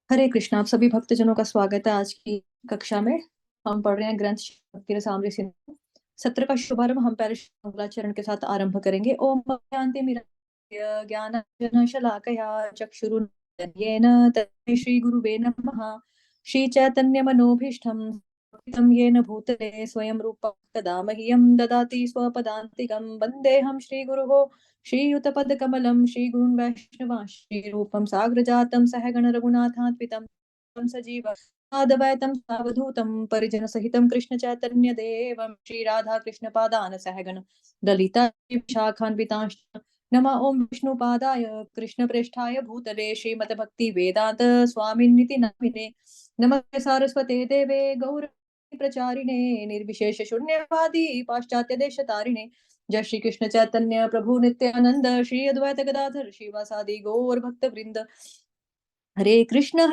हरे कृष्णा। आप सभी भक्तजनों का स्वागत है। आज की कक्षा में हम पढ़ रहे हैं ग्रंथ भक्ति रसामृत सिंधु। सत्र का शुभारंभ हम पहले मंगलाचरण के साथ आरंभ करेंगे। ओम शांति ज्ञान शलाकया चक्षुरुन्मीलितं येन तस्मै श्री गुरुवे नमः। श्री चैतन्य मनोभीष्टं स्थापितं येन भूतले स्वयं रूपं कदा मह्यं ददाति स्वपदान्तिकं। वन्देऽहं श्रीगुरुः श्रीयुतपदकमलं श्रीगुरुं वैष्णवांश्च रूपं साग्रजातं सहगण रघुनाथान्वितं तं सजीवं साद्वैतं सावधूतं परिजनसहितं कृष्ण चैतन्य देवं श्रीराधा कृष्ण पादान सहगण ललिता शाखान्वितांश्च नमः ओं विष्णुपादाय कृष्णप्रेष्ठाय भूतले श्रीमद् भक्ति वेदांत स्वामिन्निति नामिने नमः सारस्वते देवे गौर प्रचारिणे निर्विशेष शून्यवादी पाश्चात्य देश तारिणे जय श्री कृष्ण चैतन्य प्रभु नित्यानंद श्री अद्वैत गदाधर श्रीवासादि गौर भक्त वृंद। हरे कृष्ण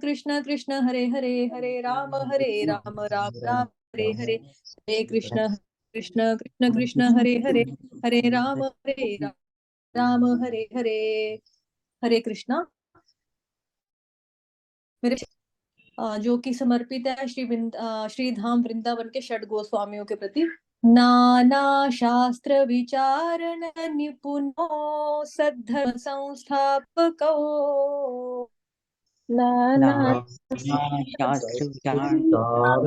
कृष्ण कृष्ण हरे हरे हरे राम राम राम हरे हरे। हरे कृष्ण कृष्ण कृष्ण कृष्ण हरे हरे हरे राम राम हरे हरे। हरे कृष्णा। मेरे जो कि समर्पित है श्री धाम वृंदावन के षड गोस्वामियों के प्रति। नाना शास्त्र विचारण निपुनो सद्धर्म संस्थापको नाना शास्त्र ज्ञान धर्म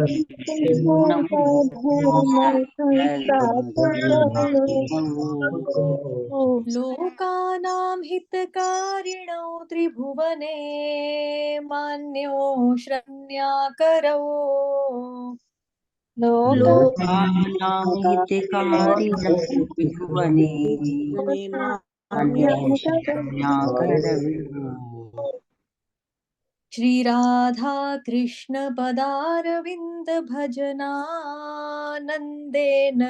संस्थापक लोकानां हितकारिणो त्रिभुवने मान्यो श्रण्याकरो लोकानाहितकारिणो त्रिभुवने अन्येषाम्याकरम्। श्री राधा कृष्ण पदारविंद भजनानंदेन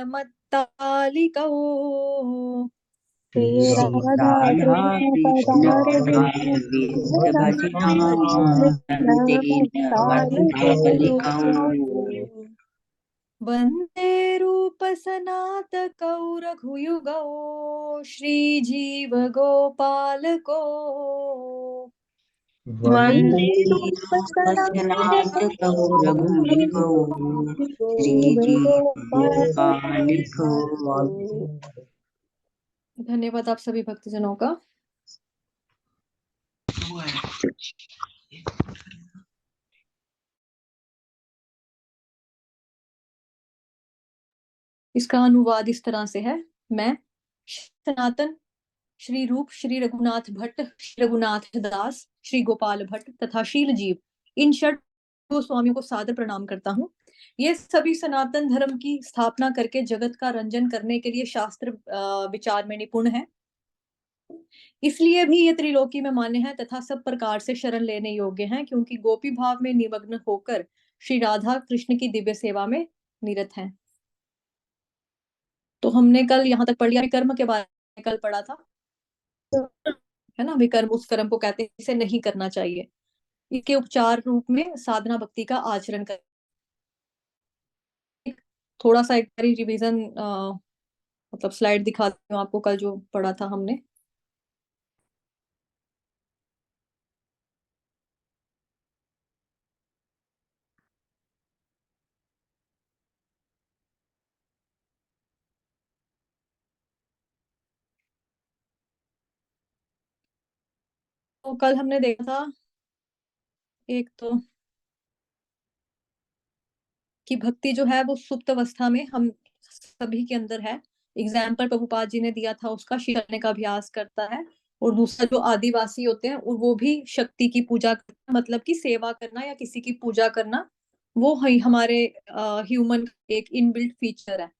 मत्तालिकौ श्री राधा राधा कृष्ण कृष्ण पदारविन्द भजनानन्देन मत्तालिकौ। वन्दे रूप सनातकौ रघुयुगौ श्रीजीव गोपालको वन्दे रूपसनातकौ रघुयुगौ श्रीजीवगोपालिकौ। धन्यवाद आप सभी भक्तजनों का। इसका अनुवाद इस तरह से है। मैं सनातन श्री रूप श्री रघुनाथ भट्ट श्री रघुनाथ दास श्री गोपाल भट्ट तथा शील जीव इन षट गोस्वामियों को सादर प्रणाम करता हूँ। ये सभी सनातन धर्म की स्थापना करके जगत का रंजन करने के लिए शास्त्र विचार में निपुण है, इसलिए भी ये त्रिलोकी में मान्य है तथा सब प्रकार से शरण लेने योग्य हैं, क्योंकि गोपी भाव में निमग्न होकर श्री राधा कृष्ण की दिव्य सेवा में निरत हैं। तो हमने कल यहाँ तक पढ़ लिया विकर्म के बारे में, कल पढ़ा था है ना। विकर्म उस कर्म को कहते हैं इसे नहीं करना चाहिए। इसके उपचार रूप में साधना भक्ति का आचरण कर थोड़ा सा एक बारी रिवीजन मतलब स्लाइड दिखाती हूँ आपको, कल जो पढ़ा था हमने। तो कल हमने देखा था एक तो कि भक्ति जो है वो सुप्त अवस्था में हम सभी के अंदर है। एग्जाम्पल प्रभुपाद जी ने दिया था उसका, शील का अभ्यास करता है। और दूसरा जो आदिवासी होते हैं और वो भी शक्ति की पूजा करना, मतलब कि सेवा करना या किसी की पूजा करना, वो हमारे ह्यूमन एक इनबिल्ट फीचर है।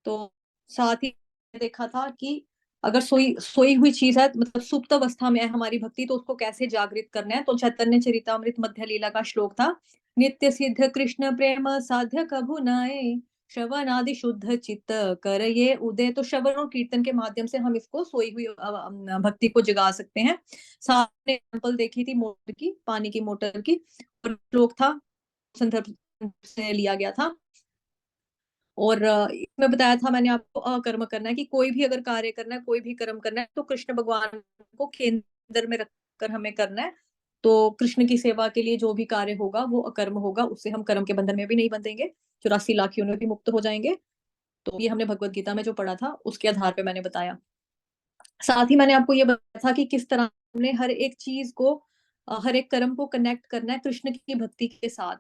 तो साथ ही देखा था कि अगर सोई सोई हुई चीज है, मतलब सुप्त अवस्था में है हमारी भक्ति, तो उसको कैसे जागृत करना है। तो चैतन्य चरितामृत मध्य लीला का श्लोक था, नित्य सिद्ध कृष्ण प्रेम साध्य कभु नाए श्रवण आदि शुद्ध चित्त कर ये उदय। तो श्रवण और कीर्तन के माध्यम से हम इसको सोई हुई भक्ति को जगा सकते हैं। सामने एग्जाम्पल देखी थी मोटर की, पानी की मोटर की, और श्लोक था संदर्भ से लिया गया था। और इसमें बताया था मैंने आपको अकर्म करना है, कि कोई भी अगर कार्य करना है, कोई भी कर्म करना है, तो कृष्ण भगवान को केंद्र में रखकर हमें करना है। तो कृष्ण की सेवा के लिए जो भी कार्य होगा वो अकर्म होगा, उससे हम कर्म के बंधन में भी नहीं बंधेंगे, 84 लाख योनियों में भी मुक्त हो जाएंगे। तो ये हमने भगवत गीता में जो पढ़ा था उसके आधार पे मैंने बताया। साथ ही मैंने आपको ये बताया था कि किस तरह हमने हर एक चीज को, हर एक कर्म को कनेक्ट करना है कृष्ण की भक्ति के साथ।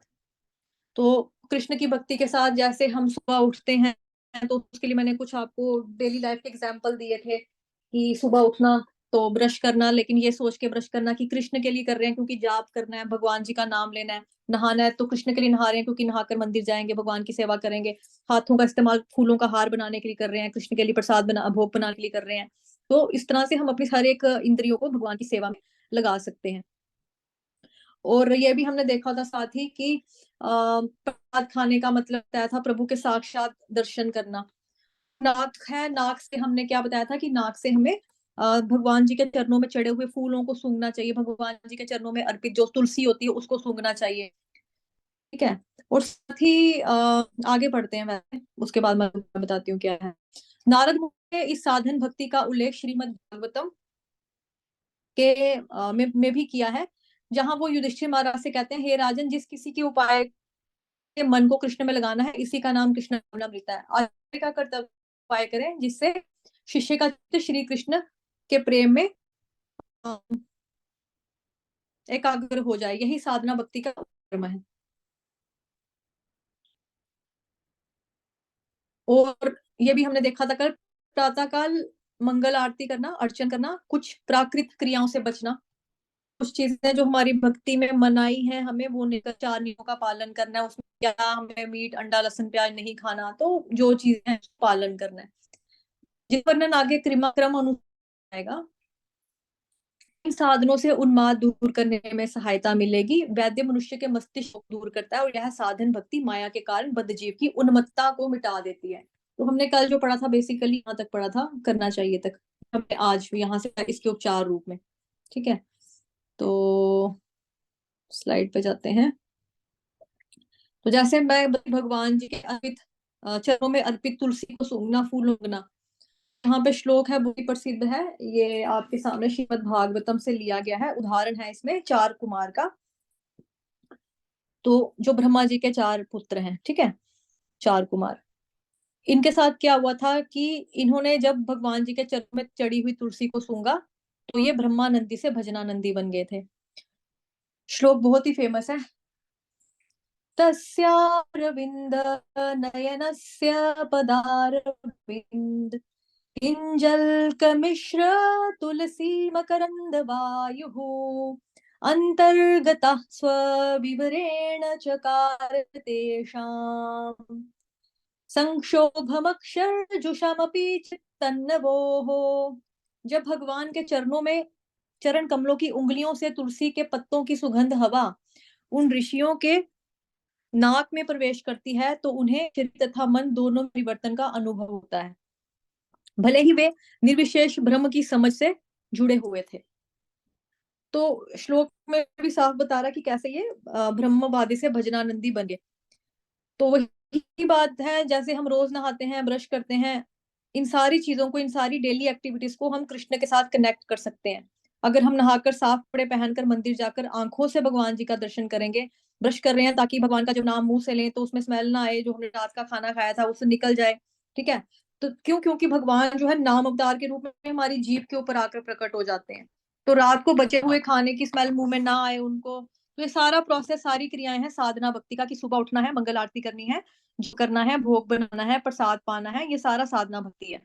तो कृष्ण की भक्ति के साथ जैसे हम सुबह उठते हैं, तो उसके लिए मैंने कुछ आपको डेली लाइफ के एग्जाम्पल दिए थे कि सुबह उठना तो ब्रश करना, लेकिन ये सोच के ब्रश करना कि कृष्ण के लिए कर रहे हैं क्योंकि जाप करना है, भगवान जी का नाम लेना है। नहाना है तो कृष्ण के लिए नहा रहे हैं क्योंकि नहाकर मंदिर जाएंगे, भगवान की सेवा करेंगे। हाथों का इस्तेमाल फूलों का हार बनाने के लिए कर रहे हैं, कृष्ण के लिए प्रसाद बना भोग बनाने के लिए कर रहे हैं। तो इस तरह से हम अपनी हर एक इंद्रियों को भगवान की सेवा में लगा सकते हैं। और ये भी हमने देखा था साथ ही कि प्रसाद खाने का मतलब बताया था प्रभु के साक्षात दर्शन करना। नाक है, नाक से हमने क्या बताया था कि नाक से हमें भगवान जी के चरणों में चढ़े हुए फूलों को सूंघना चाहिए, भगवान जी के चरणों में अर्पित जो तुलसी होती है उसको सूंघना चाहिए। ठीक है। और साथ ही आगे बढ़ते हैं, वैसे उसके बाद मैं बताती हूँ क्या है। नारद मुनि ने इस साधन भक्ति का उल्लेख श्रीमद् भागवतम के में भी किया है, जहां वो युधिष्ठिर महाराज से कहते हैं, हे राजन, जिस किसी के उपाय के मन को कृष्ण में लगाना है, इसी का नाम कृष्ण मिलता है। आचार्य का कर्तव्य उपाय करें जिससे शिष्य का चित्त श्री कृष्ण के प्रेम में एकाग्र हो जाए, यही साधना भक्ति का कर्म है। और ये भी हमने देखा था कल, प्रातः काल मंगल आरती करना, अर्चन करना, कुछ प्राकृत क्रियाओं से बचना, कुछ चीजें जो हमारी भक्ति में मनाई है हमें वो निकल, 4 नियमों का पालन करना है, उसमें क्या हमें मीट अंडा लहसुन प्याज नहीं खाना, तो जो चीजें हैं पालन करना है, जिस वर्णन आगे क्रम अनुसार आएगा। इन साधनों से उन्माद दूर करने में सहायता मिलेगी। वैद्य मनुष्य के मस्तिष्क को दूर करता है और यह साधन भक्ति माया के कारण बद्ध जीव की उन्मत्तता को मिटा देती है। तो हमने कल जो पढ़ा था बेसिकली यहाँ तक पढ़ा था, करना चाहिए तक, हमें आज यहाँ से इसके उपचार रूप में। ठीक है, तो स्लाइड पे जाते हैं। तो जैसे मैं भगवान जी के अर्पित चरणों में अर्पित तुलसी को सूंघना, फूल उगना, यहाँ पे श्लोक है, बहुत प्रसिद्ध है, ये आपके सामने श्रीमद् भागवतम से लिया गया है। उदाहरण है इसमें 4 कुमार का। तो जो ब्रह्मा जी के 4 पुत्र हैं, ठीक है, 4 कुमार, इनके साथ क्या हुआ था कि इन्होंने जब भगवान जी के चरणों में चढ़ी हुई तुलसी को सूंघा तो ये ब्रह्मानंदी से भजनानंदी बन गए थे। श्लोक बहुत ही फेमस है। तस्यारविंद नयनस्य पदारविंद किंजल्कमिश्र तुलसी मकरंद वायुः अंतर्गतः स्वविवरेण चकार तेषाम् संक्षोभमक्षरजुषमपि चित्तन्नवोः। जब भगवान के चरणों में, चरण कमलों की उंगलियों से तुलसी के पत्तों की सुगंध हवा उन ऋषियों के नाक में प्रवेश करती है तो उन्हें शरीर तथा मन दोनों परिवर्तन का अनुभव होता है, भले ही वे निर्विशेष ब्रह्म की समझ से जुड़े हुए थे। तो श्लोक में भी साफ बता रहा कि कैसे ये ब्रह्मवादी से भजनानंदी बन गए। तो वही बात है, जैसे हम रोज नहाते हैं, ब्रश करते हैं, इन सारी चीजों को, इन सारी डेली एक्टिविटीज को हम कृष्ण के साथ कनेक्ट कर सकते हैं। अगर हम नहाकर साफ कपड़े पहनकर मंदिर जाकर आंखों से भगवान जी का दर्शन करेंगे, ब्रश कर रहे हैं ताकि भगवान का जब नाम मुंह से लें तो उसमें स्मेल ना आए, जो हमने रात का खाना खाया था उससे निकल जाए। ठीक है, तो क्यों? क्योंकि भगवान जो है नाम अवतार के रूप में हमारी जीभ के ऊपर आकर प्रकट हो जाते हैं, तो रात को बचे हुए खाने की स्मेल मुंह में ना आए उनको। तो ये सारा प्रोसेस, सारी क्रियाएं हैं साधना भक्ति का, कि सुबह उठना है, मंगल आरती करनी है, जो करना है, भोग बनाना है, प्रसाद पाना है, ये सारा साधना भक्ति है।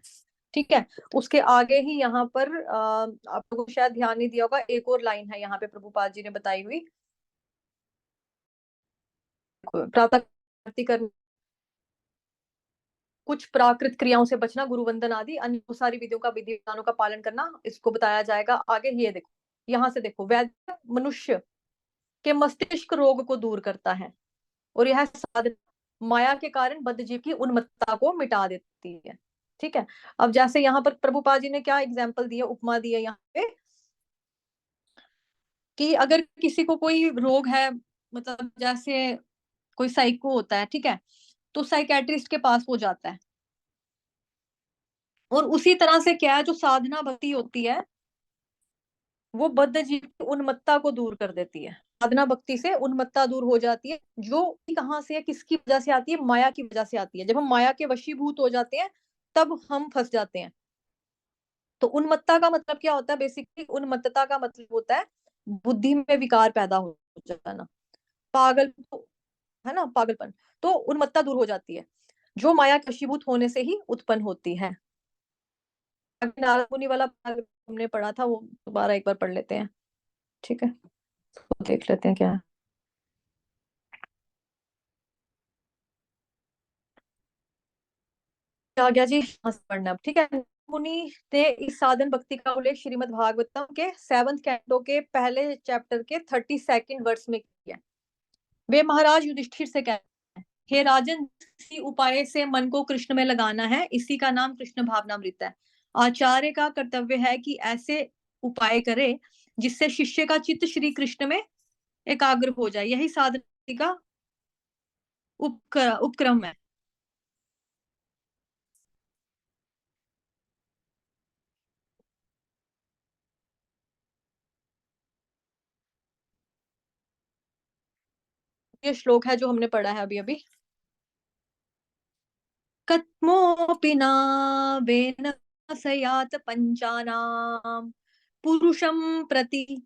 ठीक है, उसके आगे ही यहाँ पर आप लोगों को शायद ध्यान नहीं दिया होगा, एक और लाइन है यहाँ पे प्रभुपाद जी ने बताई हुई, प्रातः आरती करना, कुछ प्राकृत क्रियाओं से बचना, गुरु वंदन आदि अन्य सारी विधियों का, विधि विधानों का पालन करना, इसको बताया जाएगा आगे। ये देखो, यहाँ से देखो, वैद्य मनुष्य के मस्तिष्क रोग को दूर करता है और यह साधना माया के कारण बद्ध जीव की उन्मत्तता को मिटा देती है। ठीक है, अब जैसे यहाँ पर प्रभुपाद जी ने क्या एग्जाम्पल दिया, उपमा दी है यहाँ पे, कि अगर किसी को कोई रोग है, मतलब जैसे कोई साइको होता है, ठीक है, तो साइकेट्रिस्ट के पास वो जाता है। और उसी तरह से क्या है, जो साधना भक्ति होती है वो बद्ध जीव की उन्मत्ता को दूर कर देती है। साधना भक्ति से उन्मत्ता दूर हो जाती है, जो कहाँ से है, किसकी वजह से आती है? माया की वजह से आती है। जब हम माया के वशीभूत हो जाते हैं तब हम फंस जाते हैं। तो उन्मत्ता का मतलब क्या होता है? बेसिकली उन्मत्तता का मतलब होता है बुद्धि में विकार पैदा हो जाना, पागल, है ना, पागलपन। तो उन्मत्ता दूर हो जाती है, जो माया के वशीभूत होने से ही उत्पन्न होती है। अभी नारद मुनि वाला भाग हमने पढ़ा था, वो दोबारा एक बार पढ़ लेते हैं। ठीक है, तो देख लेते हैं क्या है। आ गया जी, यहाँ से पढ़ना अब। ठीक है, मुनि ने इस साधन भक्ति का उल्लेख श्रीमद् भागवतम के 7th कैंटो के पहले चैप्टर के 32nd वर्ष में किया। वे महाराज युधिष्ठिर से कहते हैं, हे राजन, इसी उपाय से मन को कृष्ण में लगाना है, इसी का नाम कृष्ण भावनामृत है। आचार्य का कर्तव्य है कि ऐसे उपाय करे जिससे शिष्य का चित्त श्री कृष्ण में एकाग्र हो जाए। यही साधना का उपक्रम है। ये श्लोक है जो हमने पढ़ा है अभी अभी। कत्मोऽपि नावेन सयात पंचानां पुरुषं प्रति,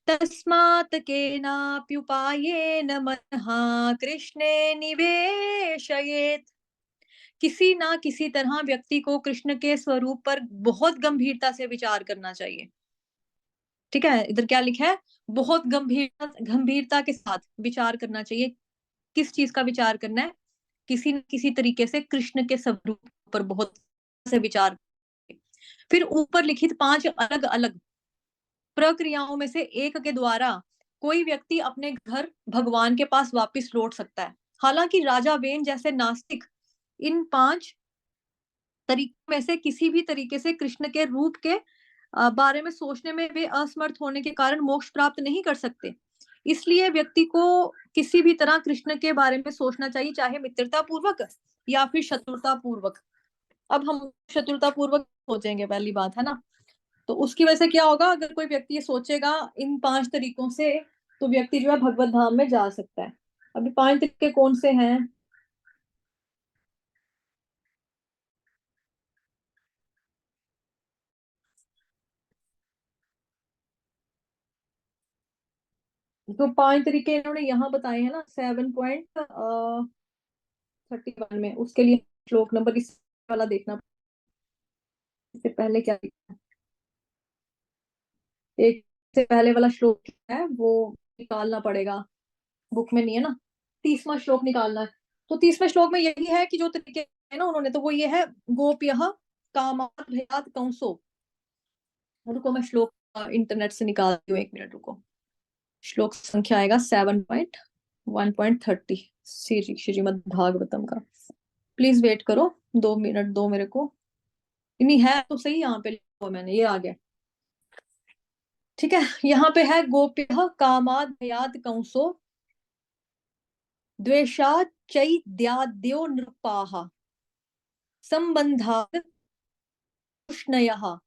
तस्मात् केनाप्युपायेन मनः कृष्णे निवेशयेत्। किसी ना किसी तरह व्यक्ति को कृष्ण के स्वरूप पर बहुत गंभीरता से विचार करना चाहिए। ठीक है, इधर क्या लिखा है? बहुत गंभीरता के साथ विचार करना चाहिए। किस चीज का विचार करना है? किसी न किसी तरीके से कृष्ण के स्वरूप पर बहुत से विचार। फिर ऊपर लिखित 5 अलग अलग प्रक्रियाओं में से एक के द्वारा कोई व्यक्ति अपने घर भगवान के पास वापस लौट सकता है। हालांकि राजा वेन जैसे नास्तिक इन 5 तरीकों में से किसी भी तरीके से कृष्ण के रूप के बारे में सोचने में वे असमर्थ होने के कारण मोक्ष प्राप्त नहीं कर सकते। इसलिए व्यक्ति को किसी भी तरह कृष्ण के बारे में सोचना चाहिए, चाहे मित्रता पूर्वक या फिर शत्रुता पूर्वक। अब हम शत्रुता पूर्वक सोचेंगे, पहली बात है ना। तो उसकी वजह से क्या होगा? अगर कोई व्यक्ति ये सोचेगा इन 5 तरीकों से, तो व्यक्ति जो है भगवत धाम में जा सकता है। अभी 5 तरीके कौन से हैं? तो 5 तरीके इन्होंने यहाँ बताए हैं ना 7.31 में। उसके लिए श्लोक नंबर इस वाला देखना। इससे पहले क्या लिखा है? एक से पहले वाला श्लोक है वो निकालना पड़ेगा, बुक में नहीं है ना। 30वां श्लोक निकालना है। तो 30वें श्लोक में यही है कि जो तरीके है ना उन्होंने, तो वो ये है, गोप्यः कामात् भयात् कंसो। रुको, मैं श्लोक इंटरनेट से निकालती हूँ, 1 मिनट रुको। श्लोक संख्या आएगा 7.1.30 श्रीमद् भागवतम का। प्लीज वेट करो, 2 मिनट दो मेरे को। नहीं है तो सही, यहाँ पे लिखा मैंने, ये आ गया। ठीक है, यहाँ पे है, गोप्यः कामात् भयात् कंसो द्वेषात् चैद्याद्यो नृपाः संबंधात् उष्णयः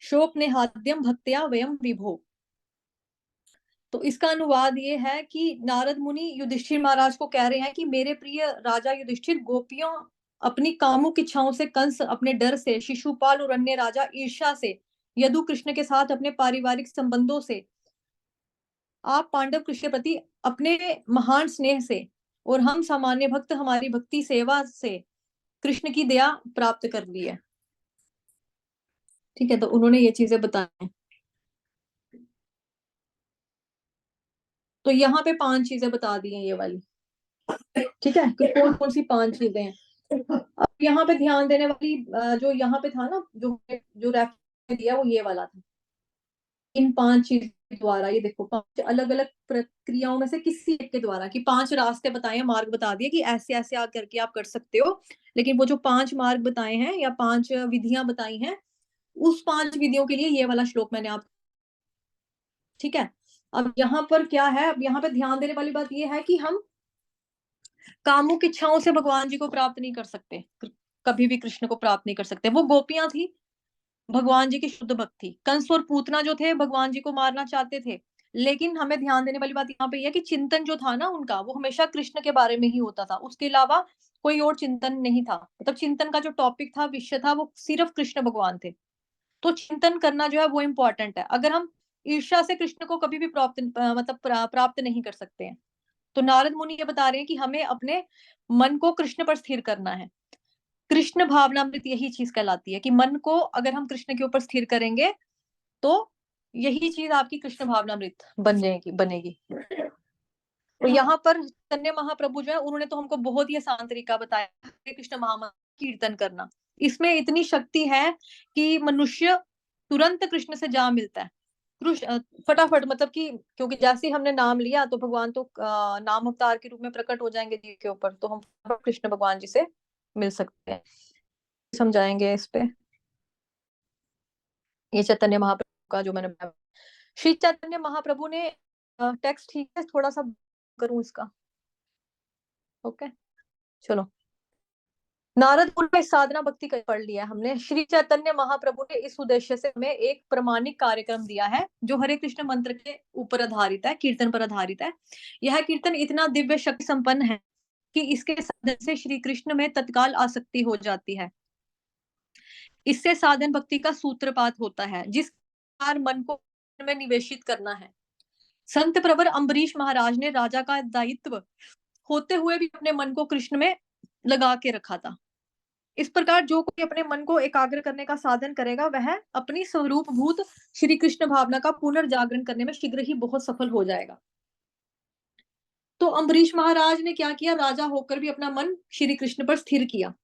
शोक नेहाद्यम भक्त्या वयम विभो। तो इसका अनुवाद ये है कि नारद मुनि युधिष्ठिर महाराज को कह रहे हैं कि मेरे प्रिय राजा युधिष्ठिर, गोपियों अपनी कामुक इच्छाओं से, कंस अपने डर से, शिशुपाल और अन्य राजा ईर्ष्या से, यदु कृष्ण के साथ अपने पारिवारिक संबंधों से, आप पांडव कृष्ण के प्रति अपने महान स्नेह से, और हम सामान्य भक्त हमारी भक्ति सेवा से कृष्ण की दया प्राप्त कर ली है। ठीक है, तो उन्होंने ये चीजें बताई हैं। तो यहाँ पे 5 चीजें बता दी हैं ये वाली। ठीक है, कि कौन कौन सी 5 चीजें हैं। अब यहाँ पे ध्यान देने वाली जो यहाँ पे था ना, जो जो रेफरेंस दिया वो ये वाला था। इन 5 चीजों के द्वारा, ये देखो, 5 अलग अलग प्रक्रियाओं में से किसी एक के द्वारा, कि 5 रास्ते बताए हैं, मार्ग बता दिए कि ऐसे ऐसे आ करके आप कर सकते हो। लेकिन वो जो 5 मार्ग बताए हैं या 5 विधियां बताई हैं, उस 5 विधियों के लिए ये वाला श्लोक मैंने आप। ठीक है, अब यहाँ पर क्या है? अब यहाँ पे ध्यान देने वाली बात ये है कि हम कामुक इच्छाओं से भगवान जी को प्राप्त नहीं कर सकते, कभी भी कृष्ण को प्राप्त नहीं कर सकते। वो गोपियां थी, भगवान जी की शुद्ध भक्ति। कंस और पूतना जो थे भगवान जी को मारना चाहते थे, लेकिन हमें ध्यान देने वाली बात यहाँ पे यह है कि चिंतन जो था ना उनका, वो हमेशा कृष्ण के बारे में ही होता था, उसके अलावा कोई और चिंतन नहीं था। मतलब चिंतन का जो टॉपिक था, विषय था, वो सिर्फ कृष्ण भगवान थे। तो चिंतन करना जो है वो इम्पोर्टेंट है। अगर हम ईर्ष्या से कृष्ण को कभी भी प्राप्त नहीं कर सकते हैं। तो नारद मुनि ये बता रहे हैं कि हमें अपने मन को कृष्ण पर स्थिर करना है। कृष्ण भावनामृत यही चीज कहलाती है कि मन को अगर हम कृष्ण के ऊपर स्थिर करेंगे तो यही चीज आपकी कृष्ण भावनामृत बनेगी। तो यहाँ पर चैतन्य महाप्रभु जो है उन्होंने तो हमको बहुत ही आसान तरीका बताया, हरे कृष्ण महामंत्र कीर्तन करना। इसमें इतनी शक्ति है कि मनुष्य तुरंत कृष्ण से जा मिलता है। कृष्ण फटाफट, मतलब कि क्योंकि जैसे ही हमने नाम लिया तो भगवान तो नाम अवतार के रूप में प्रकट हो जाएंगे जीव के ऊपर, तो हम कृष्ण भगवान जी से मिल सकते हैं। समझाएंगे इस पे, ये चैतन्य महाप्रभु का जो मैंने श्री चैतन्य महाप्रभु ने टेक्स्ट ठीक है, थोड़ा सा करूं इसका। ओके, चलो। नारद मुनि ने साधना भक्ति का पढ़ लिया हमने। श्री चैतन्य महाप्रभु ने इस उद्देश्य से हमें एक प्रमाणिक कार्यक्रम दिया है जो हरे कृष्ण मंत्र के ऊपर आधारित है, कीर्तन पर आधारित है। यह कीर्तन इतना दिव्य शक्ति संपन्न है कि इसके साधन से श्री कृष्ण में तत्काल आसक्ति हो जाती है। इससे साधन भक्ति का सूत्रपात होता है, जिस मन को में निवेशित करना है। संत प्रवर अम्बरीश महाराज ने राजा का दायित्व होते हुए भी अपने मन को कृष्ण में लगा के रखा था। इस प्रकार जो कोई अपने मन को एकाग्र करने का साधन करेगा वह अपनी स्वरूप भूत श्री कृष्ण भावना का पुनर्जागरण करने में शीघ्र ही बहुत सफल हो जाएगा। तो अम्बरीश महाराज ने क्या किया, राजा होकर भी अपना मन श्री कृष्ण पर स्थिर किया।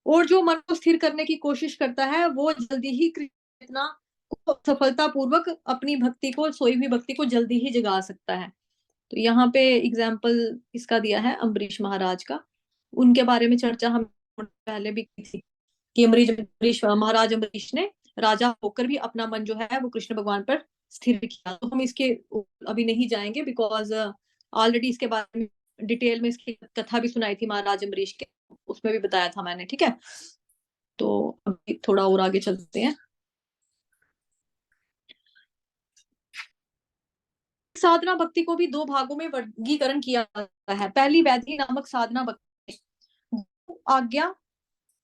और जो मन को स्थिर करने की कोशिश करता है वो जल्दी ही कृष्ण को सफलता पूर्वक अपनी भक्ति को, सोई हुई भक्ति को जल्दी ही जगा सकता है। तो यहाँ पे एग्जाम्पल इसका दिया है अम्बरीश महाराज का। उनके बारे में चर्चा हम पहले भी की थी कि अम्बरीश महाराज अम्बरीश ने राजा होकर भी अपना मन जो है वो कृष्ण भगवान पर स्थिर किया। तो हम इसके अभी नहीं जाएंगे बिकॉज ऑलरेडी इसके बारे में डिटेल में इसकी कथा भी सुनाई थी महाराज अम्बरीश के, उसमें भी बताया था मैंने। ठीक है, तो अभी थोड़ा और आगे चलते हैं। साधना भक्ति को भी दो भागों में वर्गीकरण किया जाता है। पहली वैदिक नामक साधना भक्ति आज्ञा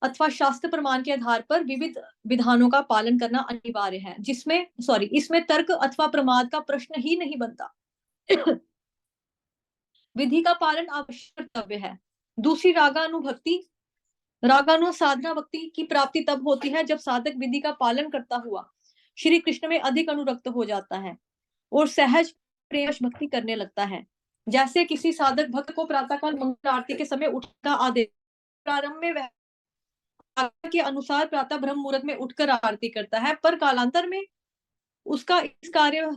अथवा शास्त्र प्रमाण के आधार पर विविध विधानों का पालन करना अनिवार्य है, इसमें तर्क अथवा प्रमाद का प्रश्न ही नहीं बनता। विधि का पालन आवश्यक कर्तव्य है। दूसरी रागानु साधना भक्ति की प्राप्ति तब होती है जब साधक विधि का पालन करता हुआ श्री कृष्ण में अधिक अनुरक्त हो जाता है और सहज प्रेम भक्ति करने लगता है। जैसे किसी साधक भक्त को प्रातःकाल मंगल आरती के समय उठकर आदेश, प्रारंभ में वह के अनुसार प्रातः ब्रह्म मुहूर्त में उठकर आरती करता है, पर कालांतर में उसका इस कार्य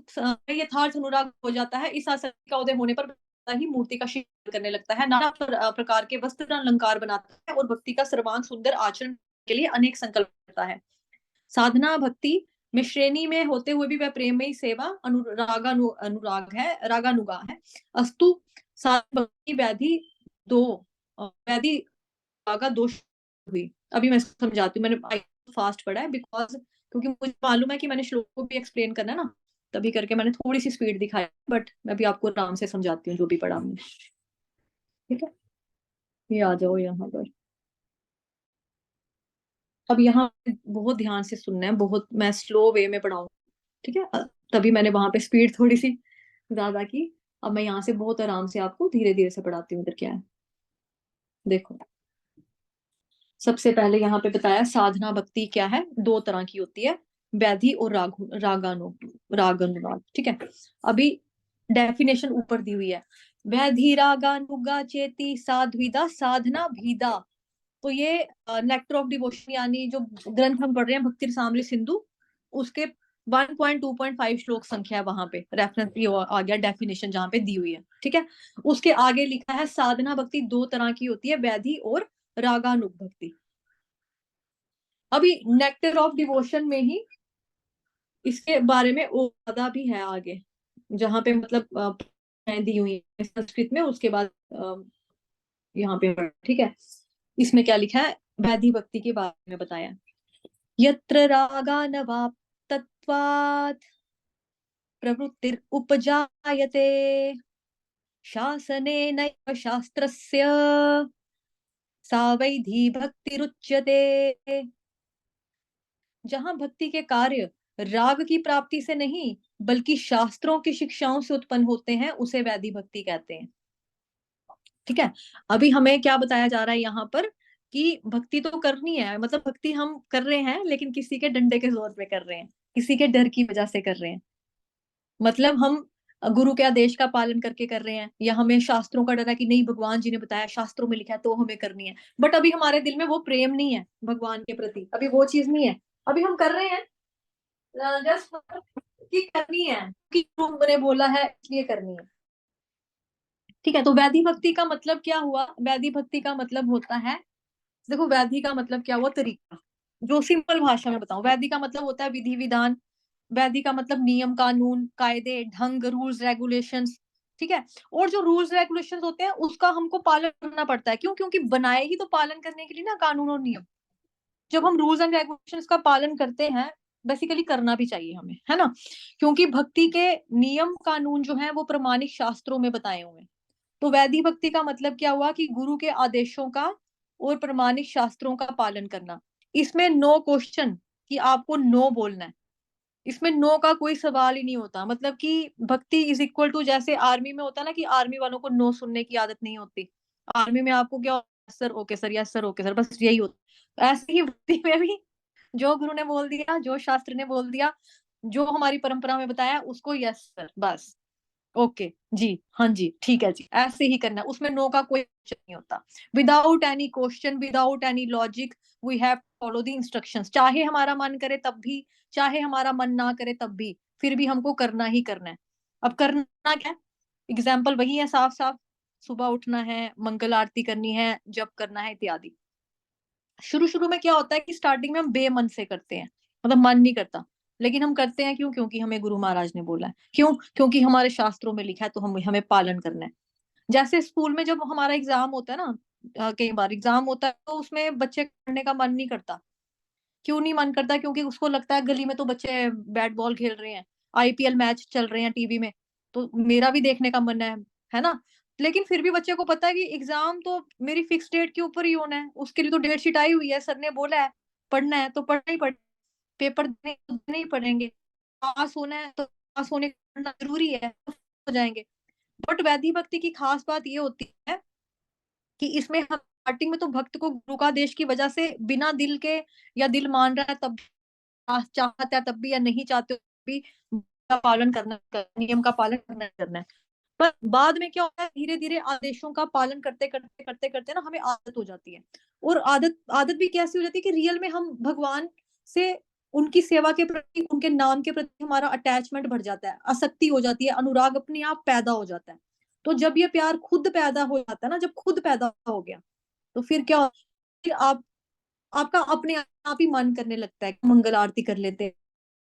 यथार्थ अनुराग हो जाता है। इस आसक्ति का उदय होने पर ही मूर्ति का शिकार करने लगता है, नाना प्रकार के वस्त्र अलंकार बनाता है और भक्ति का सर्वांग सुंदर आचरण के लिए अनेक संकल्प करता है। साधना भक्ति में श्रेणी में होते हुए भी वह प्रेममयी सेवा रागानुगा है। अस्तु साधना भक्ति व्याधि रागा दोष हुई। अभी मैं समझाती हूँ, मैंने फास्ट पढ़ा है बिकॉज क्योंकि मुझे मालूम है कि मैंने श्लोक को भी एक्सप्लेन करना है ना, तभी करके मैंने थोड़ी सी स्पीड दिखाई, बट मैं भी आपको आराम से समझाती हूँ जो भी पढ़ा हमने। ठीक है, ये आ जाओ यहाँ पर। अब यहाँ बहुत ध्यान से सुनना है, बहुत मैं स्लो वे में पढ़ाऊँ। ठीक है, तभी मैंने वहां पे स्पीड थोड़ी सी ज्यादा की। अब मैं यहाँ से बहुत आराम से आपको धीरे धीरे से पढ़ाती हूँ। इधर क्या है देखो, सबसे पहले यहाँ पे बताया साधना भक्ति क्या है, दो तरह की होती है, वैधि और रागानुराग। ठीक है, अभी डेफिनेशन ऊपर दी हुई है। वैधि रागानुगा चेती साध्विदा साधना भीदा। तो ये नेक्टर ऑफ डिवोशन यानी जो ग्रंथ हम पढ़ रहे हैं भक्ति रसामृत सिंधु, उसके 1.2.5 श्लोक संख्या है, वहां पे रेफरेंस भी आ गया, डेफिनेशन जहाँ पे दी हुई है। ठीक है, उसके आगे लिखा है साधना भक्ति दो तरह की होती है, वैधि और रागानुग भक्ति। अभी नेक्टर ऑफ डिवोशन में ही इसके बारे में और ज्यादा भी है आगे, जहाँ पे मतलब दी हुई है संस्कृत में, उसके बाद यहाँ पे। ठीक है, इसमें क्या लिखा है, वैधि भक्ति के बारे में बताया। यत्र रागानवाप्तत्वात् प्रवृत्तिरुपजायते शासनेनैव शास्त्रस्य सा वैधी भक्तिरुच्यते। जहां भक्ति के कार्य राग की प्राप्ति से नहीं बल्कि शास्त्रों की शिक्षाओं से उत्पन्न होते हैं उसे वैधि भक्ति कहते हैं। ठीक है, अभी हमें क्या बताया जा रहा है यहाँ पर कि भक्ति तो करनी है, मतलब भक्ति हम कर रहे हैं लेकिन किसी के डंडे के जोर पे कर रहे हैं, किसी के डर की वजह से कर रहे हैं। मतलब हम गुरु के आदेश का पालन करके कर रहे हैं, या हमें शास्त्रों का डर है कि नहीं भगवान जी ने बताया, शास्त्रों में लिखा है तो हमें करनी है। बट अभी हमारे दिल में वो प्रेम नहीं है भगवान के प्रति, अभी वो चीज नहीं है। अभी हम कर रहे हैं जस्ट कि करनी है कि गुरु ने बोला है इसलिए करनी है। ठीक है, तो वैधि भक्ति का मतलब क्या हुआ? वैधि भक्ति का मतलब होता है, देखो वैधि का मतलब क्या हुआ, तरीका। जो सिंपल भाषा में बताऊं, वैधि का मतलब होता है विधि विधान। वैधि का मतलब नियम कानून कायदे ढंग रूल्स रेगुलेशंस। ठीक है, और जो रूल्स रेगुलेशंस होते हैं उसका हमको पालन करना पड़ता है। क्यों? क्योंकि बनाए ही तो पालन करने के लिए ना कानून और नियम। जब हम रूल्स एंड रेगुलेशंस का पालन करते हैं, बेसिकली करना भी चाहिए हमें, है ना, क्योंकि भक्ति के नियम कानून जो है वो प्रमाणिक शास्त्रों में बताए हुए हैं। तो वैधि भक्ति का मतलब क्या हुआ कि गुरु के आदेशों का और प्रमाणिक शास्त्रों का पालन करना। इसमें नो क्वेश्चन कि आपको नो बोलना है, इसमें नो का कोई सवाल ही नहीं होता। मतलब कि भक्ति इज इक्वल टू, जैसे आर्मी में होता है ना कि आर्मी वालों को नो सुनने की आदत नहीं होती। आर्मी में आपको क्या, sir okay sir, yes sir okay sir, बस यही होता। तो ऐसे ही भक्ति में भी जो गुरु ने बोल दिया, जो शास्त्र ने बोल दिया, जो हमारी परंपरा में बताया उसको यस सर बस, ओके जी, हाँ जी ठीक है जी, ऐसे ही करना है। उसमें नो का कोई क्वेश्चन नहीं होता। Without any question without any logic we have follow the instructions. चाहे हमारा मन करे तब भी, चाहे हमारा मन ना करे तब भी, फिर भी हमको करना ही करना है। अब करना क्या है? एग्जाम्पल वही है साफ साफ, सुबह उठना है, मंगल आरती करनी है, जप करना है इत्यादि। शुरू शुरू में क्या होता है कि स्टार्टिंग में हम बेमन से करते हैं, मतलब मन नहीं करता, लेकिन हम करते हैं क्यों? क्योंकि हमें गुरु महाराज ने बोला है। क्यों? क्योंकि हमारे शास्त्रों में लिखा है तो हम हमें पालन करना है। जैसे स्कूल में जब हमारा एग्जाम होता है ना, कई बार एग्जाम होता है तो उसमें बच्चे पढ़ने का मन नहीं करता। क्यों नहीं मन करता? क्योंकि उसको लगता है गली में तो बच्चे बैट बॉल खेल रहे हैं, आईपीएल मैच चल रहे हैं टीवी में, तो मेरा भी देखने का मन है ना। लेकिन फिर भी बच्चे को पता है कि एग्जाम तो मेरी फिक्स डेट के ऊपर ही होना है, उसके लिए तो डेट शीट आई हुई है, सर ने बोला है पढ़ना है तो पढ़ना ही पढ़, पेपर देने तो देने ही पड़ेंगे, पास होना है तो पास होने का पढ़ना जरूरी है, तो हो जाएंगे। बट वैधि भक्ति की खास बात ये होती है कि इसमें हम स्टार्टिंग में तो भक्त को गुरु का आदेश की वजह से बिना दिल के, या दिल मान रहा है तब, चाहता है तब भी, या नहीं चाहते हो भी का पालन करना, नियम का पालन करना है। पर बाद में क्या होता है, धीरे धीरे आदेशों का पालन करते करते करते करते ना हमें आदत हो जाती है। और आदत आदत भी कैसी हो जाती है कि रियल में हम भगवान से, उनकी सेवा के प्रति, उनके नाम के प्रति हमारा अटैचमेंट बढ़ जाता है, आसक्ति हो जाती है, अनुराग अपने आप पैदा हो जाता है। तो जब ये प्यार खुद पैदा हो जाता है ना, जब खुद पैदा हो गया, तो फिर क्या होता है? फिर आप, आपका अपने आप ही मन करने लगता है, मंगल आरती कर लेते हैं,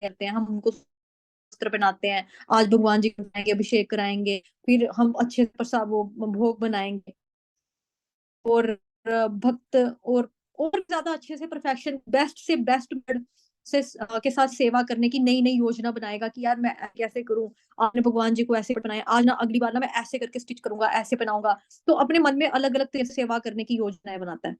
कहते हैं हम उनको वस्त्र पहनाते हैं, आज भगवान जी को बनाएंगे, अभिषेक कराएंगे, फिर हम अच्छे से प्रसाद वो भोग बनाएंगे, और भक्त और ज्यादा अच्छे से परफेक्शन, बेस्ट से बेस्ट से के साथ सेवा करने की नई नई योजना बनाएगा कि यार मैं कैसे करूं, आपने भगवान जी को ऐसे बनाया, आज ना अगली बार ना मैं ऐसे करके स्टिच करूंगा, ऐसे पहनाऊंगा। तो अपने मन में अलग अलग तरह से सेवा करने की योजनाएं बनाता है।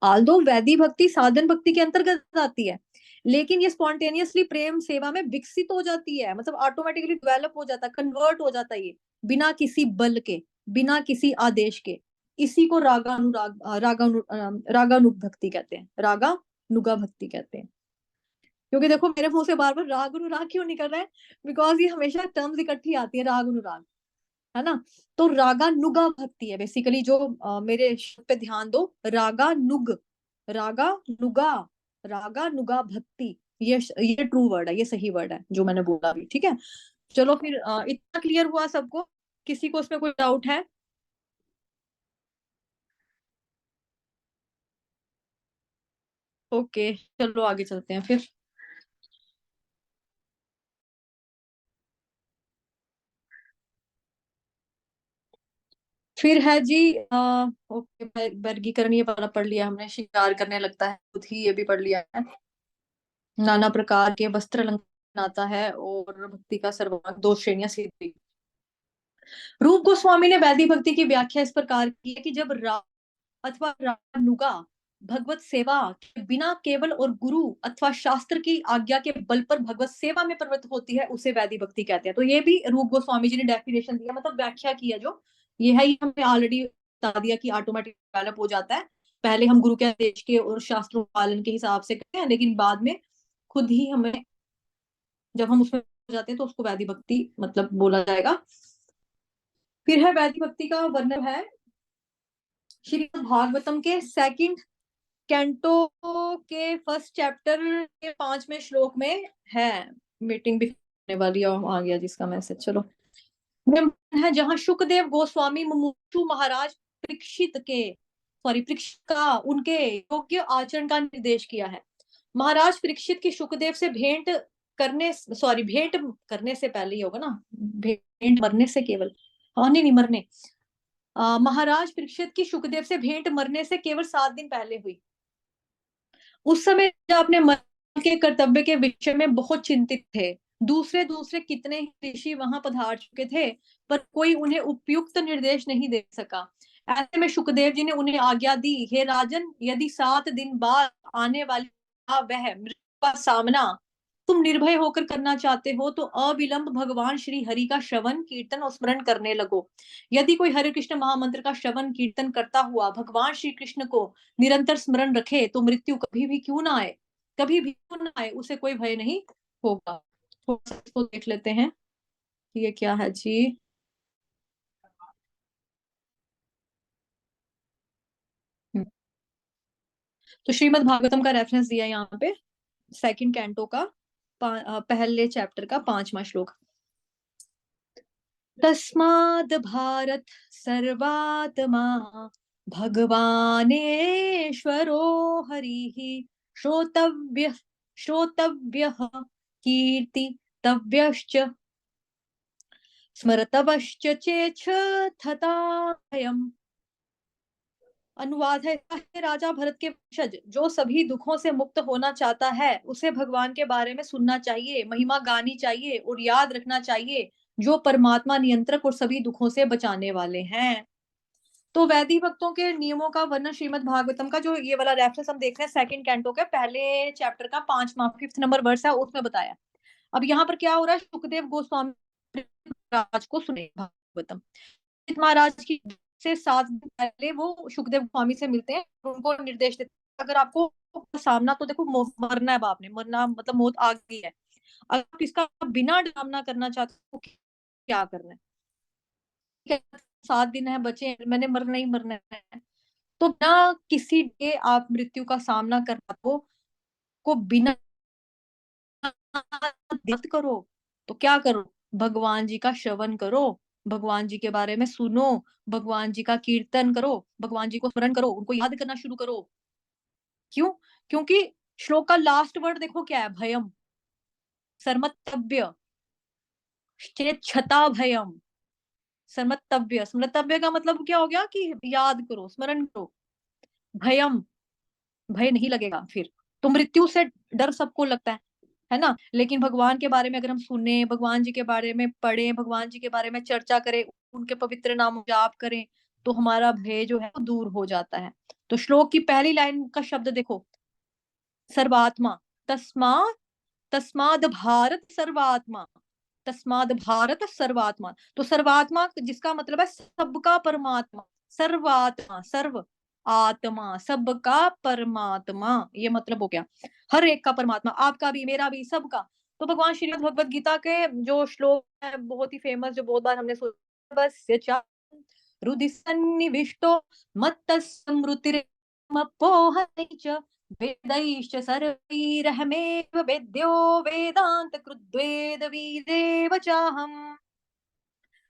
आल्दो वैधि भक्ति साधन भक्ति के अंतर्गत आती है, लेकिन ये स्पॉन्टेनियसली प्रेम सेवा में विकसित हो जाती है, मतलब ऑटोमेटिकली डेवलप हो जाता है, कन्वर्ट हो जाता है ये, बिना किसी बल के, बिना किसी आदेश के। इसी को रागानुग भक्ति कहते हैं, रागानुगा भक्ति कहते हैं। क्योंकि देखो मेरे मुंह से बार बार राग अनुराग क्यों निकल रहा है, बिकॉज ये हमेशा टर्म्स इकट्ठी आती है, राग अनुराग, है ना। तो रागानुगा भक्ति है बेसिकली, जो मेरे शब्द पे ध्यान दो, रागानुग, रागानुगा, रागानुगा भक्ति, ये ट्रू वर्ड है, ये सही वर्ड है जो मैंने बोला अभी। ठीक है, चलो फिर इतना क्लियर हुआ सबको? किसी को उसमें कोई डाउट है? ओके, चलो आगे चलते हैं फिर। फिर है जी ओके, वर्गीकरण ये वाला पढ़ लिया हमने। शिकार करने लगता है खुद ही, ये भी पढ़ लिया है। नाना प्रकार के वस्त्र अलंकार आता है, और भक्ति का सर्वांग, 2 श्रेणियां सीधी। रूप गोस्वामी ने वैदिक भक्ति की व्याख्या इस प्रकार की है कि जब अथवा रानुगा भगवत सेवा के बिना केवल और गुरु अथवा शास्त्र की आज्ञा के बल पर भगवत सेवा में प्रवृत्त होती है, उसे वैदिक भक्ति कहते हैं। तो ये भी रूप गोस्वामी जी ने डेफिनेशन दिया, मतलब व्याख्या की है। जो ये है, ये हमने ऑलरेडी बता दिया कि ऑटोमेटिक डेवलप हो जाता है। पहले हम गुरु के आदेश के और शास्त्रों पालन के हिसाब से करते हैं, लेकिन बाद में खुद ही हमें, जब हम उसमें हो जाते हैं, तो उसको वैदिक भक्ति मतलब बोला जाएगा। फिर है वैदिक भक्ति का वर्णन है श्रीमद् भागवतम के सेकंड कैंटो के फर्स्ट चैप्टर के 5वें श्लोक में है। मीटिंग भी होने वाली है, आ गया जिसका मैसेज। चलो, है जहां शुकदेव गोस्वामी मुमुक्षु महाराज परीक्षित के परीक्षित का उनके योग्य आचरण का निर्देश किया है। महाराज परीक्षित की शुकदेव से भेंट करने से पहले ही होगा ना, भेंट मरने से केवल, हाँ नहीं मरने, महाराज परीक्षित की शुकदेव से भेंट मरने से केवल 7 दिन पहले हुई। उस समय अपने मन के कर्तव्य के विषय में बहुत चिंतित थे। दूसरे दूसरे कितने ही ऋषि वहां पधार चुके थे, पर कोई उन्हें उपयुक्त निर्देश नहीं दे सका। ऐसे में शुकदेव जी ने उन्हें आज्ञा दी, हे राजन, यदि 7 दिन बाद आने वाली वह मृत्यु का सामना तुम निर्भय होकर करना चाहते हो, तो अविलंब भगवान श्री हरि का श्रवण कीर्तन और स्मरण करने लगो। यदि कोई हरे कृष्ण महामंत्र का श्रवण कीर्तन करता हुआ भगवान श्री कृष्ण को निरंतर स्मरण रखे, तो मृत्यु कभी भी क्यों ना आए, कभी भी क्यों ना आए, उसे कोई भय नहीं होगा। तो इसको देख लेते हैं, ये क्या है जी। तो श्रीमद् भागवतम का रेफरेंस दिया यहाँ पे, सेकंड कैंटो का पहले चैप्टर का 5वां श्लोक। तस्माद् भारत सर्वात्मा भगवानेश्वरो हरिः श्रोतव्यः श्रोतव्यः कीर्तितव्यश्च स्मर्तव्यश्च चेच्छथायम्। अनुवाद है, राजा भरत के वंशज, जो सभी दुखों से मुक्त होना चाहता है, उसे भगवान के बारे में सुनना चाहिए, महिमा गानी चाहिए और याद रखना चाहिए, जो परमात्मा नियंत्रक और सभी दुखों से बचाने वाले हैं। तो वैदिक भक्तों के नियमों का वर्णन श्रीमद् भागवतम का जो ये वाला रेफरेंस हम देख रहे हैं, सेकंड कैंटो के पहले चैप्टर का 5th नंबर वर्स है, उसमें बताया। अब यहाँ पर क्या हो रहा है, सुखदेव गोस्वामी महाराज को सुने भागवतम। महाराज की से 7 दिन पहले वो सुखदेव गोस्वामी से मिलते हैं, उनको निर्देश देते हैं, अगर आपको सामना, तो देखो मरना है, बाप ने मरना, मतलब मौत आ गई है, अगर आप इसका बिना सामना करना चाहते हो, क्या करना है। 7 दिन है बचे, मैंने मरना ही मरना है, तो बिना किसी के आप मृत्यु का सामना करना को बिना मत करो, तो क्या करो, भगवान जी का श्रवण करो, भगवान जी के बारे में सुनो, भगवान जी का कीर्तन करो, भगवान जी को स्मरण करो, उनको याद करना शुरू करो। क्यों? क्योंकि श्लोक का लास्ट वर्ड देखो क्या है, भयम, सर्मतव्य, छता भयम, सर्मतव्य। स्मृतव्य का मतलब क्या हो गया कि याद करो, स्मरण करो। भयम, भय नहीं लगेगा फिर, तो मृत्यु से डर सबको लगता है ना, लेकिन भगवान के बारे में अगर हम सुने, भगवान जी के बारे में पढ़ें, भगवान जी के बारे में चर्चा करें, उनके पवित्र नाम जाप करें, तो हमारा भय जो है वो दूर हो जाता है। तो श्लोक की पहली लाइन का शब्द देखो, सर्वात्मा, तस्मा तस्माद भारत सर्वात्मा, तस्माद भारत सर्वात्मा। तो सर्वात्मा जिसका मतलब है सबका परमात्मा, सर्वात्मा, सर्व आत्मा, सबका परमात्मा, ये मतलब हो गया हर एक का परमात्मा, आपका भी, मेरा भी, सबका। तो भगवान श्रीमद् भगवद गीता के जो श्लोक है बहुत ही फेमस, जो बहुत बार हमने सुना, बस हृदि सन्निविष्टो मत्तस्मृतिरमपोहनै च वेदैश्च सर्वैरहमेव वेद्यो वेदांत कृद्वेद वीदेव चाहम्।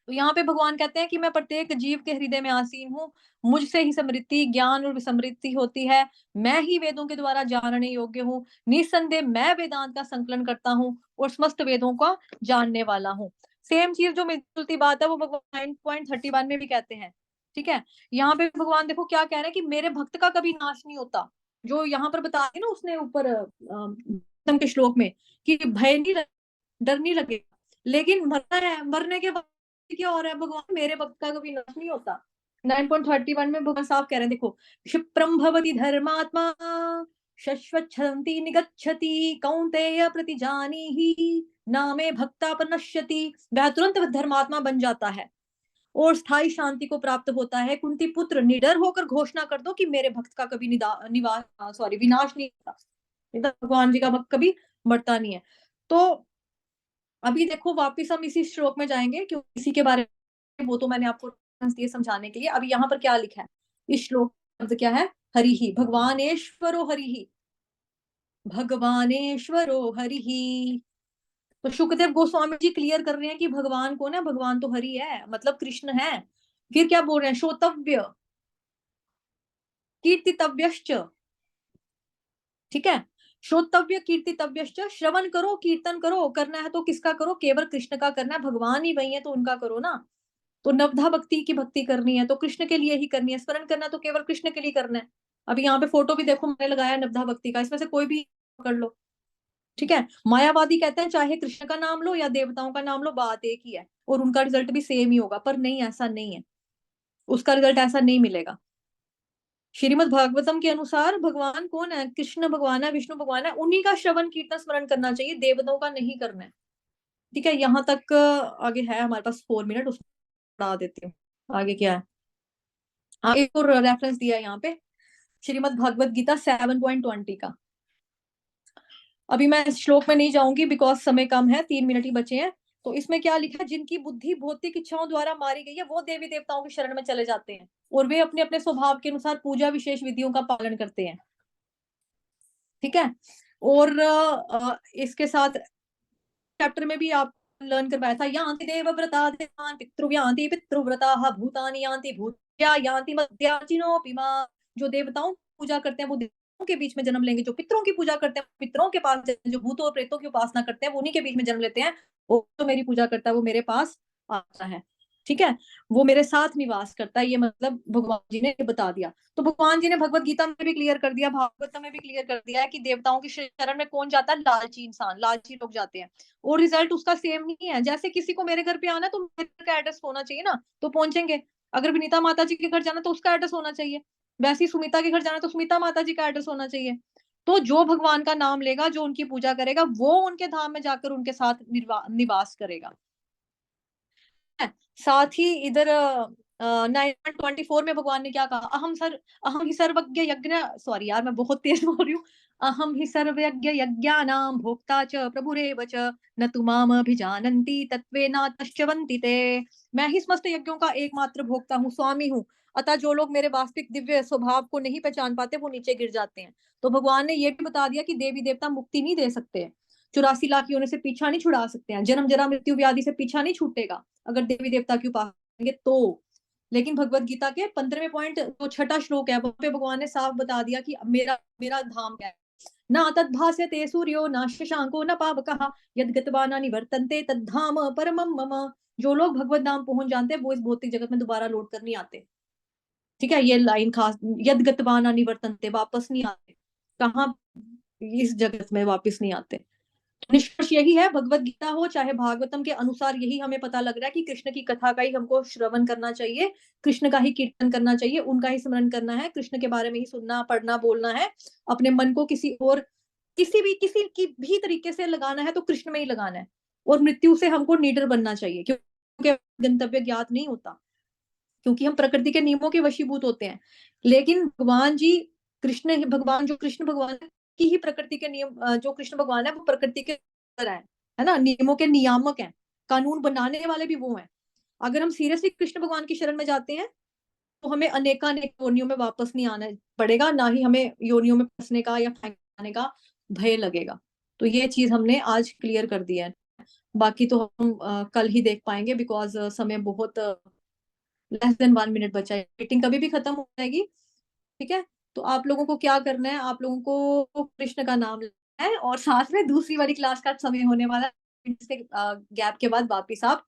तो यहाँ पे भगवान कहते हैं कि मैं प्रत्येक जीव के हृदय में आसीन हूँ, मुझसे ही समृद्धि, ज्ञान और समृद्धि होती है, मैं ही वेदों के द्वारा जानने योग्य हूँ, निसंदेह मैं वेदांत का संकलन करता हूँ और समस्त वेदों का जानने वाला हूँ। सेम चीज जो मिलती बात है वो भगवान 9.31 में भी कहते हैं ठीक है, यहाँ पे भगवान देखो क्या कह रहे हैं कि मेरे भक्त का कभी नाश नहीं होता। जो यहाँ पर बता दिया ना उसने ऊपर के श्लोक में कि भय नहीं, डर नहीं लगेगा, लेकिन मरना है, मरने के बाद क्या हो रहा है, भगवान मेरे भक्त का कभी नाश नहीं होता। 9.31 में भगवान साहब कह रहे हैं, देखो, क्षिप्रम भवति धर्मात्मा शश्वच्छन्ति निगच्छति कौन्तेय प्रतिजानीहि नामे भक्ता पनश्यति। वह तुरंत धर्मात्मा बन जाता है और स्थायी शांति को प्राप्त होता है। कुंती पुत्र, निडर होकर घोषणा कर दो कि मेरे भक्त का कभी विनाश नहीं होता। भगवान जी का भक्त कभी मरता नहीं है। तो अभी देखो वापिस हम इसी श्लोक में जाएंगे क्योंकि इसी के बारे में, वो तो मैंने आपको दिए समझाने के लिए। अभी यहाँ पर क्या लिखा है इस श्लोक शब्द क्या है, हरि ही, भगवानेश्वरो हरि ही, भगवानेश्वरो हरि ही। तो शुकदेव गोस्वामी जी क्लियर कर रहे हैं कि भगवान कौन है, भगवान तो हरि है, मतलब कृष्ण है। फिर क्या बोल रहे हैं, श्रोतव्य कीर्तितव्यश्च, ठीक है, श्रोतव्य कीर्तितव्यश्च, श्रवण करो, कीर्तन करो, करना है तो किसका करो, केवल कृष्ण का करना है, भगवान ही वही है तो उनका करो ना। तो नवधा भक्ति की भक्ति करनी है तो कृष्ण के लिए ही करनी है, स्मरण करना तो केवल कृष्ण के लिए करना है। अभी यहाँ पे फोटो भी देखो मैंने लगाया नवधा भक्ति का, इसमें से कोई भी कर लो, ठीक है। मायावादी कहते हैं चाहे कृष्ण का नाम लो या देवताओं का नाम लो, बात एक ही है और उनका रिजल्ट भी सेम ही होगा, पर नहीं, ऐसा नहीं है, उसका रिजल्ट ऐसा नहीं मिलेगा। श्रीमद् भागवतम के अनुसार भगवान कौन है, कृष्ण भगवान है, विष्णु भगवान है, उन्हीं का श्रवण कीर्तन स्मरण करना चाहिए, देवताओं का नहीं करना है, ठीक है। यहाँ तक आगे है हमारे पास 4 मिनट, उसको बढ़ा देती हूँ। आगे क्या है, आगे एक और रेफरेंस दिया है यहाँ पे, श्रीमद् भागवत गीता 7.20 का। अभी मैं श्लोक में नहीं जाऊंगी बिकॉज समय कम है, 3 मिनट ही बचे हैं। तो इसमें क्या लिखा है, जिनकी बुद्धि भौतिक इच्छाओं द्वारा मारी गई है वो देवी देवताओं की शरण में चले जाते हैं और वे अपने अपने स्वभाव के अनुसार पूजा विशेष विधियों का पालन करते हैं, ठीक है। और इसके साथ चैप्टर में भी आप लर्न करवाया था, यान्ति देवव्रता देवान् पितृव्यान्ति पितृव्रताः भूतानि यान्ति भूत्या यान्ति मद्याचिनोऽपि माम्। जो देवताओं की पूजा करते हैं वो देवताओं के बीच में जन्म लेंगे, जो पितरों की पूजा करते हैं पितरों के पास, जो भूतों और प्रेतों की उपासना करते हैं वो उन्हीं के बीच में जन्म लेते हैं। वो जो मेरी पूजा करता है वो मेरे पास आता है, ठीक है, वो मेरे साथ निवास करता है। ये मतलब भगवान जी ने बता दिया। तो भगवान जी ने भगवत गीता में भी क्लियर कर दिया, भागवत में भी क्लियर कर दिया है कि देवताओं की शरण में कौन जाता है, लालची इंसान, लालची लोग जाते हैं और रिजल्ट उसका सेम नहीं है। जैसे किसी को मेरे घर पे आना तो मेरे का एड्रेस होना चाहिए ना, तो पहुंचेंगे। अगर विनीता माता जी के घर जाना तो उसका एड्रेस होना चाहिए, वैसे ही सुमिता के घर जाना तो सुमिता माता जी का एड्रेस होना चाहिए। तो जो भगवान का नाम लेगा, जो उनकी पूजा करेगा, वो उनके धाम में जाकर उनके साथ निवास करेगा। साथ ही इधर 9.24 में भगवान ने क्या कहा, अहम ही सर्वज्ञ यज्ञ, सॉरी यार मैं बहुत तेज बोल रही हूँ, अहम ही सर्वज्ञ यज्ञानां भोक्ता च प्रभुरेव च न तु माम अभिजानन्ति तत्त्वेनातश्चवन्ति ते। मैं ही समस्त यज्ञों का एकमात्र भोक्ता हूँ, स्वामी हूँ, अतः जो लोग मेरे वास्तविक दिव्य स्वभाव को नहीं पहचान पाते वो नीचे गिर जाते हैं। तो भगवान ने ये भी बता दिया कि देवी देवता मुक्ति नहीं दे सकते, 84 लाख योनि से पीछा नहीं छुड़ा सकते हैं, जन्म जरा मृत्यु व्याधि से पीछा नहीं छूटेगा अगर देवी देवता की उपासना करेंगे तो। लेकिन भगवत गीता के 15वें पॉइंट जो छठा श्लोक है वहां पे भगवान ने साफ बता दिया कि मेरा मेरा धाम क्या है, ना तद्भास्यते सूर्यो ना शशांको न पावकः यद्गत्वा न निवर्तन्ते तद्धाम परमं मम। जो लोग भगवत धाम पहुंच जानते हैं वो इस भौतिक जगत में दोबारा लौट कर नहीं आते, ठीक है। ये लाइन खास, यद्गत्वा न निवर्तन्ते, वापस नहीं आते, कहाँ, इस जगत में वापस नहीं आते। निष्कर्ष यही है, भगवत गीता हो चाहे भागवतम के अनुसार यही हमें पता लग रहा है कि कृष्ण की कथा का ही हमको श्रवण करना चाहिए, कृष्ण का ही कीर्तन करना चाहिए, उनका ही स्मरण करना है, कृष्ण के बारे में ही सुनना पढ़ना बोलना है। अपने मन को किसी और किसी की भी तरीके से लगाना है तो कृष्ण में ही लगाना है। और मृत्यु से हमको निडर बनना चाहिए क्योंकि गंतव्य ज्ञात नहीं होता, क्योंकि हम प्रकृति के नियमों के वशीभूत होते हैं। लेकिन भगवान जी, कृष्ण भगवान, जो कृष्ण भगवान की ही प्रकृति के नियम, जो कृष्ण भगवान है वो प्रकृति के तरह है ना, नियमों के नियामक हैं, कानून बनाने वाले भी वो हैं। अगर हम सीरियसली कृष्ण भगवान की शरण में जाते हैं तो हमें अनेकानेक योनियों में वापस नहीं आना पड़ेगा, ना ही हमें योनियों में फंसने का या फेंकने का भय लगेगा। तो ये चीज हमने आज क्लियर कर दिया है। बाकी तो हम कल ही देख पाएंगे बिकॉज समय बहुत लेस देन 1 मिनट बचा है, मीटिंग कभी भी खत्म हो जाएगी, ठीक है। तो आप लोगों को क्या करना है, आप लोगों को कृष्ण का नाम लेना है और साथ में दूसरी वाली क्लास का समय होने वाला है, गैप के बाद वापिस आप